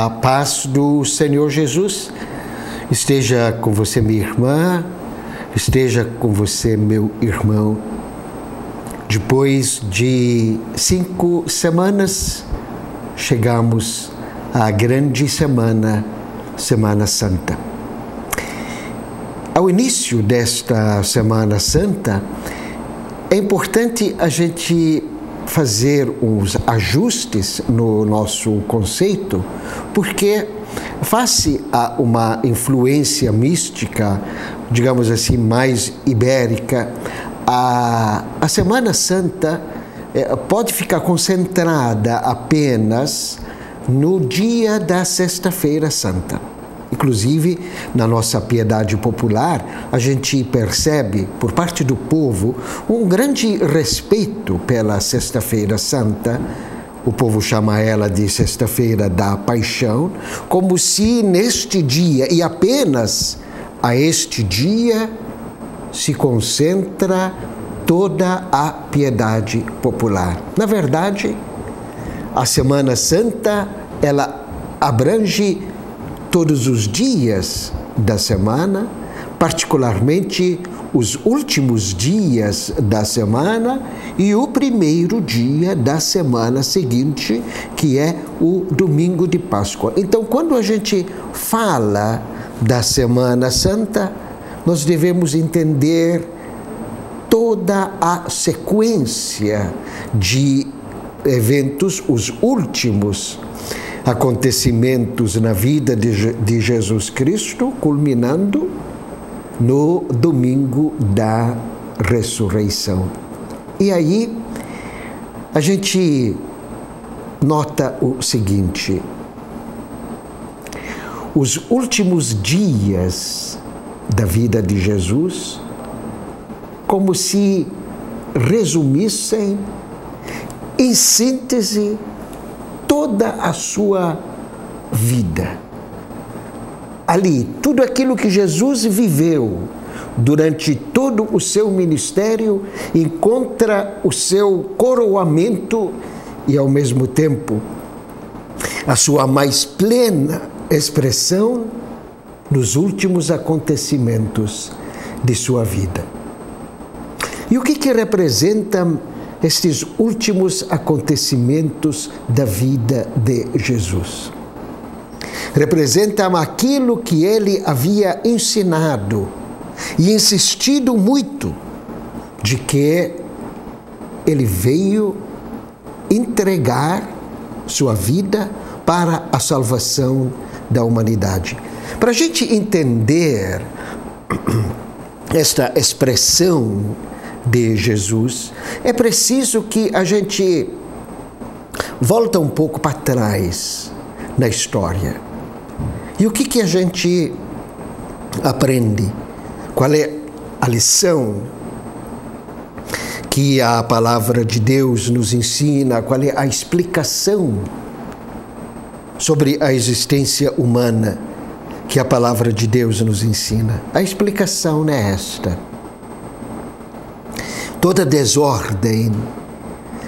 A paz do Senhor Jesus esteja com você, minha irmã, esteja com você, meu irmão. Depois de 5 semanas, chegamos à grande semana, Semana Santa. Ao início desta Semana Santa, é importante a gente fazer uns ajustes no nosso conceito, porque face a uma influência mística, digamos assim, mais ibérica, a Semana Santa pode ficar concentrada apenas no dia da Sexta-feira Santa. Inclusive, na nossa piedade popular, a gente percebe, por parte do povo, um grande respeito pela Sexta-feira Santa. O povo chama ela de Sexta-feira da Paixão, como se neste dia, e apenas a este dia, se concentra toda a piedade popular. Na verdade, a Semana Santa, ela abrange todos os dias da semana, particularmente os últimos dias da semana e o primeiro dia da semana seguinte, que é o domingo de Páscoa. Então, quando a gente fala da Semana Santa, nós devemos entender toda a sequência de eventos, os últimos acontecimentos na vida de Jesus Cristo, culminando no domingo da ressurreição. E aí a gente nota o seguinte: os últimos dias da vida de Jesus, como se resumissem, em síntese, toda a sua vida. Ali, tudo aquilo que Jesus viveu durante todo o seu ministério encontra o seu coroamento e, ao mesmo tempo, a sua mais plena expressão nos últimos acontecimentos de sua vida. E o que representam estes últimos acontecimentos da vida de Jesus? Representam aquilo que ele havia ensinado e insistido muito, de que ele veio entregar sua vida para a salvação da humanidade. Para a gente entender esta expressão de Jesus, é preciso que a gente volta um pouco para trás na história. E o que a gente aprende? Qual é a lição que a palavra de Deus nos ensina? Qual é a explicação sobre a existência humana que a palavra de Deus nos ensina? A explicação é esta: toda desordem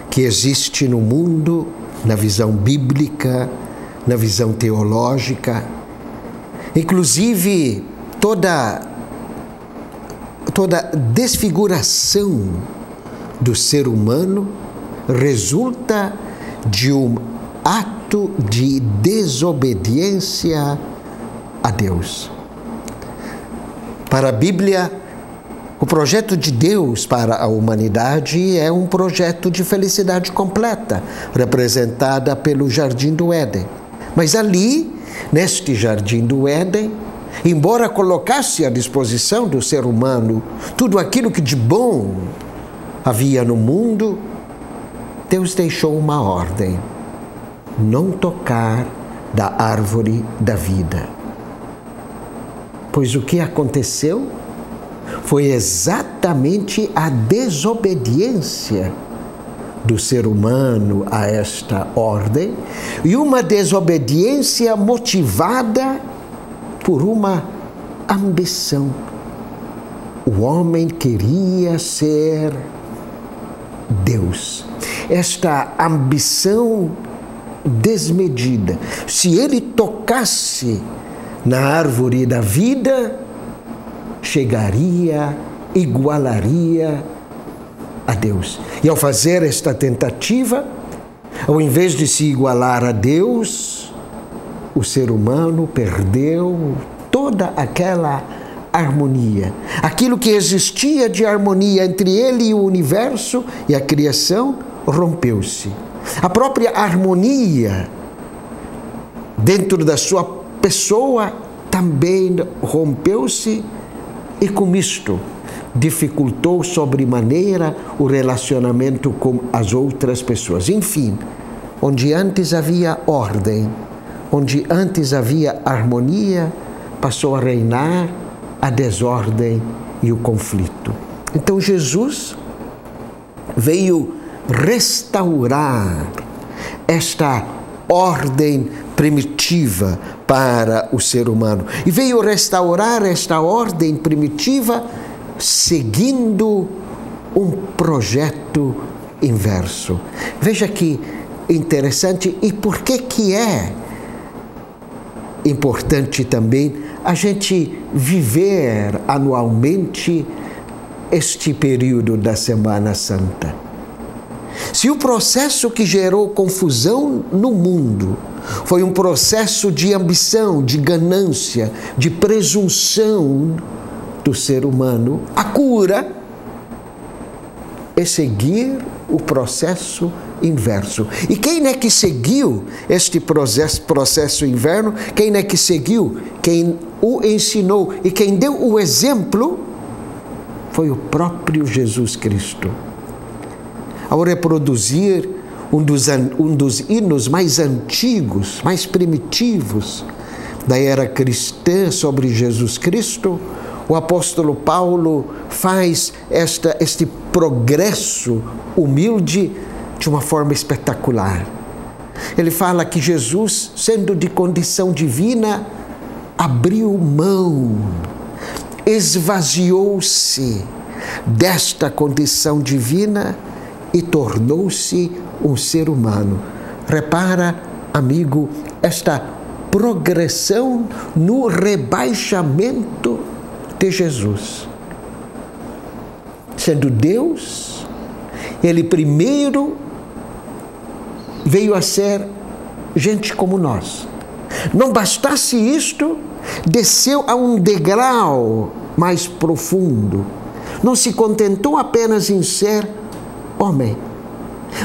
que existe no mundo, na visão bíblica, na visão teológica, inclusive toda desfiguração do ser humano, resulta de um ato de desobediência a Deus. Para a Bíblia, o projeto de Deus para a humanidade é um projeto de felicidade completa, representada pelo Jardim do Éden. Mas ali, neste Jardim do Éden, embora colocasse à disposição do ser humano tudo aquilo que de bom havia no mundo, Deus deixou uma ordem: não tocar da árvore da vida. Pois o que aconteceu foi exatamente a desobediência do ser humano a esta ordem, e uma desobediência motivada por uma ambição. O homem queria ser Deus. Esta ambição desmedida. Se ele tocasse na árvore da vida, chegaria, igualaria a Deus. E ao fazer esta tentativa, ao invés de se igualar a Deus, o ser humano perdeu toda aquela harmonia. Aquilo que existia de harmonia entre ele e o universo e a criação rompeu-se. A própria harmonia dentro da sua pessoa também rompeu-se e com isto dificultou sobremaneira o relacionamento com as outras pessoas. Enfim, onde antes havia ordem, onde antes havia harmonia, passou a reinar a desordem e o conflito. Então Jesus veio restaurar esta ordem primitiva para o ser humano. E veio restaurar esta ordem primitiva seguindo um projeto inverso. Veja que interessante. E por que é importante também a gente viver anualmente este período da Semana Santa? Se o processo que gerou confusão no mundo foi um processo de ambição, de ganância, de presunção do ser humano, a cura é seguir o processo inverso. E quem é que seguiu este processo inverno? Quem é que seguiu? Quem o ensinou e quem deu o exemplo foi o próprio Jesus Cristo. Ao reproduzir um dos hinos mais antigos, mais primitivos da era cristã sobre Jesus Cristo, o apóstolo Paulo faz este progresso humilde de uma forma espetacular. Ele fala que Jesus, sendo de condição divina, abriu mão, esvaziou-se desta condição divina e tornou-se um ser humano. Repara, amigo, esta progressão no rebaixamento de Jesus. Sendo Deus, ele primeiro veio a ser gente como nós. Não bastasse isto, desceu a um degrau mais profundo. Não se contentou apenas em ser homem,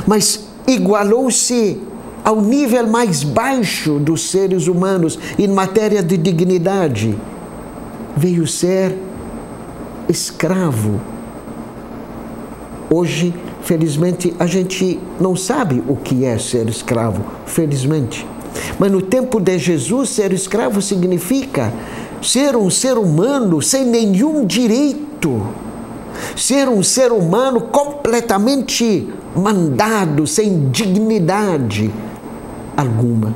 mas igualou-se ao nível mais baixo dos seres humanos em matéria de dignidade. Veio ser escravo. Hoje, felizmente, a gente não sabe o que é ser escravo, felizmente. Mas no tempo de Jesus, ser escravo significa ser um ser humano sem nenhum direito. Ser um ser humano completamente mandado, sem dignidade alguma.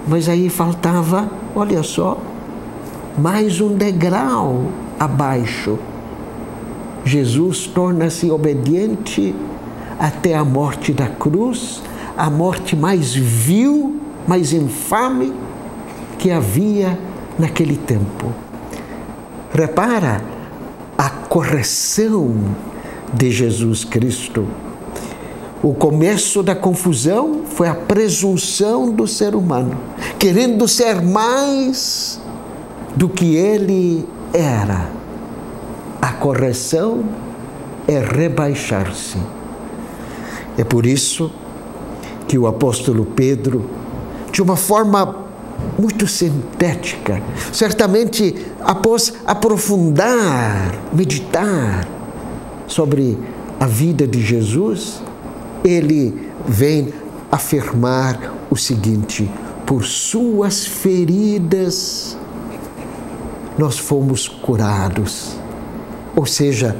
Mas aí faltava, olha só, mais um degrau abaixo. Jesus torna-se obediente até a morte da cruz, a morte mais vil, mais infame que havia naquele tempo. Repara a correção de Jesus Cristo. O começo da confusão foi a presunção do ser humano, querendo ser mais do que ele era. A correção é rebaixar-se. É por isso que o apóstolo Pedro, de uma forma muito sintética, certamente após aprofundar, meditar sobre a vida de Jesus, ele vem afirmar o seguinte: por suas feridas nós fomos curados. Ou seja,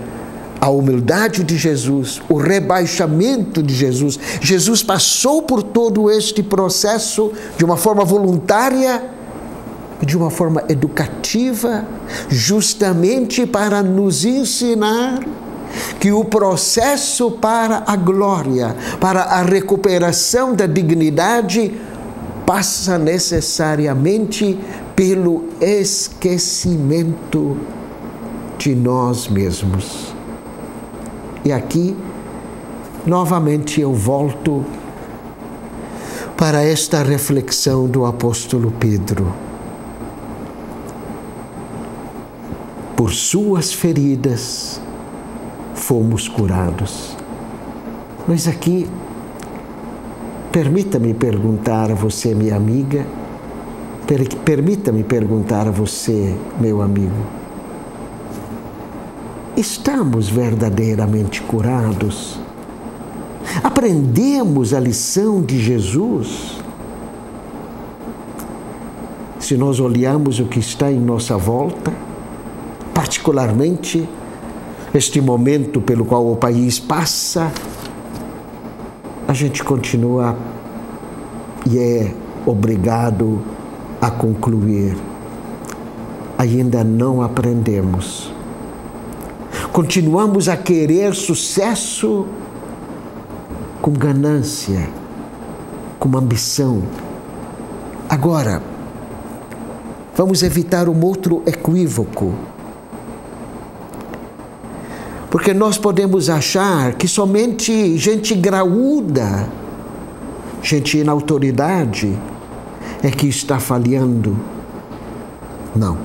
a humildade de Jesus, o rebaixamento de Jesus. Jesus passou por todo este processo de uma forma voluntária e de uma forma educativa, justamente para nos ensinar que o processo para a glória, para a recuperação da dignidade, passa necessariamente pelo esquecimento de nós mesmos. E aqui, novamente, eu volto para esta reflexão do apóstolo Pedro. Por suas feridas fomos curados. Mas aqui, permita-me perguntar a você, minha amiga, permita-me perguntar a você, meu amigo, estamos verdadeiramente curados? Aprendemos a lição de Jesus? Se nós olharmos o que está em nossa volta, particularmente este momento pelo qual o país passa, a gente continua e é obrigado a concluir: ainda não aprendemos. Continuamos a querer sucesso com ganância, com ambição. Agora, vamos evitar um outro equívoco. Porque nós podemos achar que somente gente graúda, gente na autoridade, é que está falhando. Não.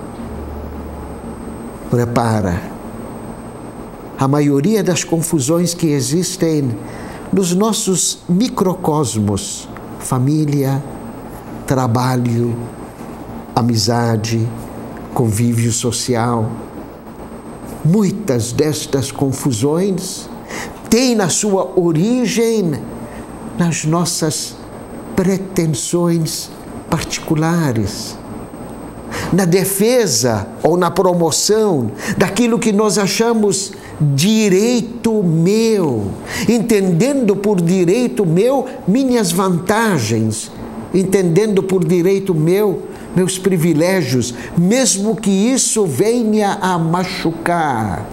Repara, a maioria das confusões que existem nos nossos microcosmos, família, trabalho, amizade, convívio social, muitas destas confusões têm na sua origem nas nossas pretensões particulares, na defesa ou na promoção daquilo que nós achamos direito meu, entendendo por direito meu minhas vantagens, entendendo por direito meu meus privilégios, mesmo que isso venha a machucar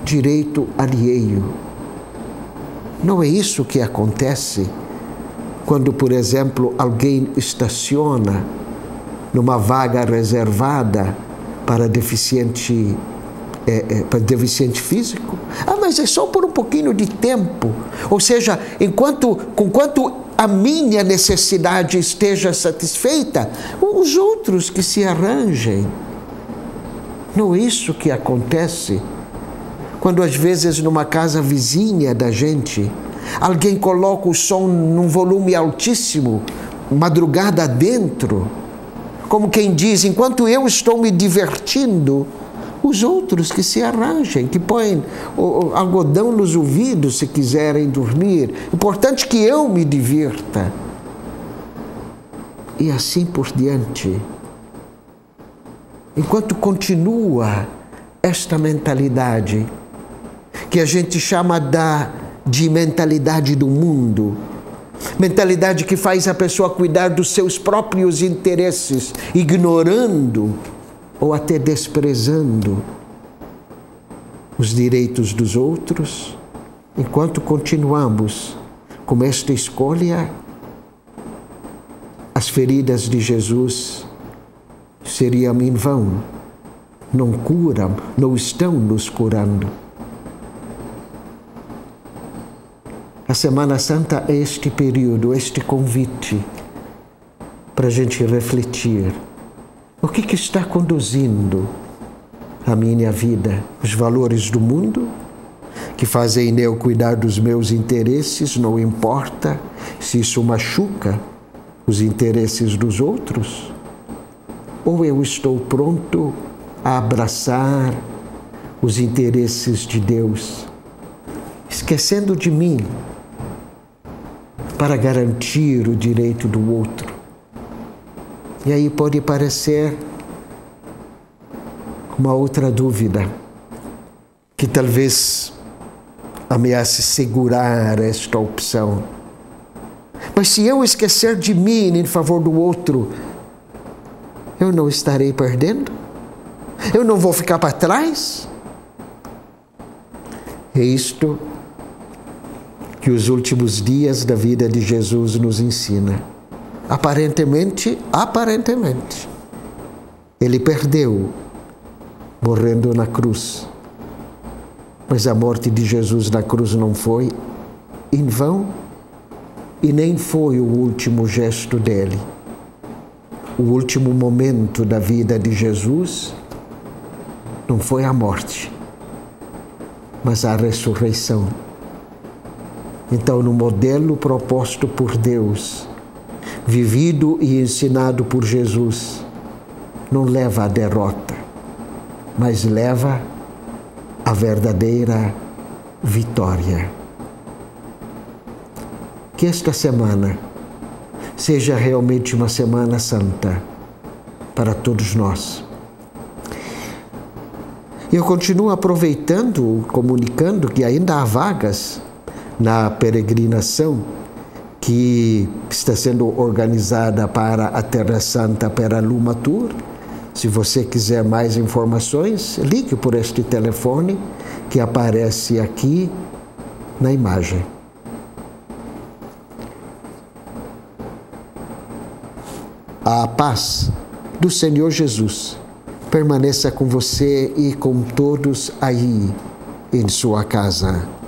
direito alheio. Não é isso que acontece quando, por exemplo, alguém estaciona numa vaga reservada para deficiente físico. Mas é só por um pouquinho de tempo. Ou seja, enquanto a minha necessidade esteja satisfeita, os outros que se arranjem. Não é isso que acontece quando às vezes numa casa vizinha da gente, alguém coloca o som num volume altíssimo, madrugada dentro, como quem diz, enquanto eu estou me divertindo, os outros que se arranjem, que põem o algodão nos ouvidos se quiserem dormir. Importante que eu me divirta. E assim por diante. Enquanto continua esta mentalidade, que a gente chama de mentalidade do mundo, mentalidade que faz a pessoa cuidar dos seus próprios interesses, ignorando ou até desprezando os direitos dos outros, enquanto continuamos com esta escolha, as feridas de Jesus seriam em vão, não curam, não estão nos curando. A Semana Santa é este período, este convite para a gente refletir. O que está conduzindo a minha vida? Os valores do mundo, que fazem eu cuidar dos meus interesses, não importa se isso machuca os interesses dos outros? Ou eu estou pronto a abraçar os interesses de Deus, esquecendo de mim, para garantir o direito do outro? E aí pode parecer uma outra dúvida, que talvez ameace segurar esta opção. Mas se eu esquecer de mim em favor do outro, eu não estarei perdendo? Eu não vou ficar para trás? É isto que os últimos dias da vida de Jesus nos ensina. Aparentemente, ele perdeu, morrendo na cruz. Mas a morte de Jesus na cruz não foi em vão e nem foi o último gesto dele. O último momento da vida de Jesus não foi a morte, mas a ressurreição. Então, no modelo proposto por Deus, vivido e ensinado por Jesus, não leva à derrota, mas leva à verdadeira vitória. Que esta semana seja realmente uma semana santa para todos nós. Eu continuo aproveitando, comunicando que ainda há vagas na peregrinação que está sendo organizada para a Terra Santa Peraluma Tour. Se você quiser mais informações, ligue por este telefone que aparece aqui na imagem. A paz do Senhor Jesus permaneça com você e com todos aí em sua casa.